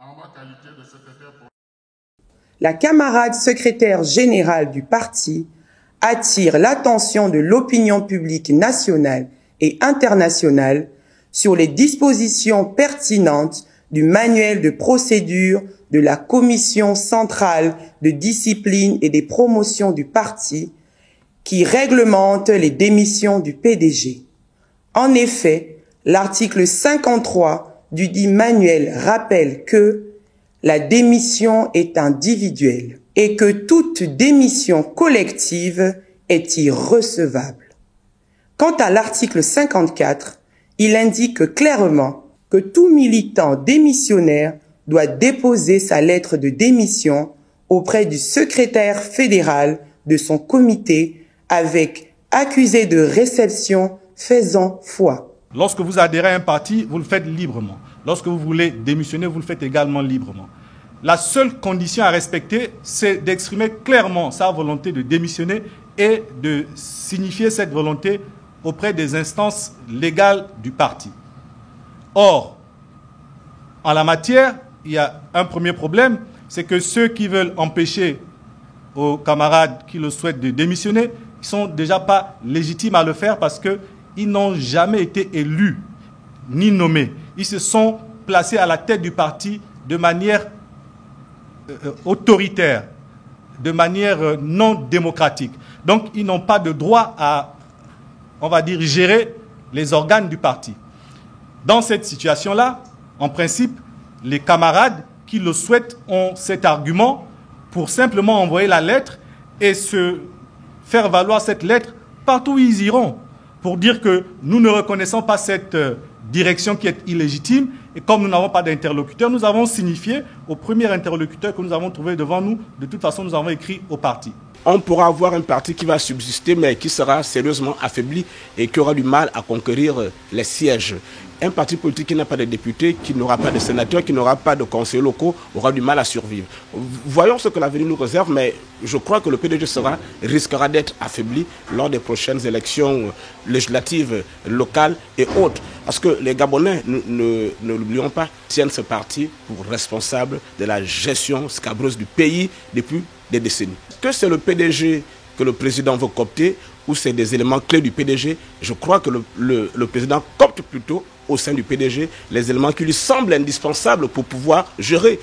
en ma qualité de secrétaire. La camarade secrétaire générale du parti attire l'attention de l'opinion publique nationale et internationale sur les dispositions pertinentes du manuel de procédure de la Commission centrale de discipline et des promotions du parti qui réglemente les démissions du PDG. En effet, l'article 53 du dit manuel rappelle que la démission est individuelle et que toute démission collective est irrecevable. Quant à l'article 54, il indique clairement que tout militant démissionnaire doit déposer sa lettre de démission auprès du secrétaire fédéral de son comité avec accusé de réception faisant foi. Lorsque vous adhérez à un parti, vous le faites librement. Lorsque vous voulez démissionner, vous le faites également librement. La seule condition à respecter, c'est d'exprimer clairement sa volonté de démissionner et de signifier cette volonté auprès des instances légales du parti. Or, en la matière, il y a un premier problème, c'est que ceux qui veulent empêcher aux camarades qui le souhaitent de démissionner, ils ne sont déjà pas légitimes à le faire parce qu'ils n'ont jamais été élus ni nommés. Ils se sont placés à la tête du parti de manière autoritaire, de manière non démocratique. Donc, ils n'ont pas de droit à, on va dire, gérer les organes du parti. Dans cette situation-là, en principe, les camarades qui le souhaitent ont cet argument pour simplement envoyer la lettre et se faire valoir cette lettre partout où ils iront, pour dire que nous ne reconnaissons pas cette direction qui est illégitime, et comme nous n'avons pas d'interlocuteur, nous avons signifié au premier interlocuteur que nous avons trouvé devant nous, de toute façon nous avons écrit au parti. On pourra avoir un parti qui va subsister, mais qui sera sérieusement affaibli et qui aura du mal à conquérir les sièges. Un parti politique qui n'a pas de députés, qui n'aura pas de sénateurs, qui n'aura pas de conseillers locaux, aura du mal à survivre. Voyons ce que l'avenir nous réserve, mais je crois que le PDG risquera d'être affaibli lors des prochaines élections législatives, locales et autres. Parce que les Gabonais, ne l'oublions pas, tiennent ce parti pour responsable de la gestion scabreuse du pays depuis des décennies. Que c'est le PDG que le président veut coopter ou c'est des éléments clés du PDG, je crois que le président copte plutôt au sein du PDG les éléments qui lui semblent indispensables pour pouvoir gérer.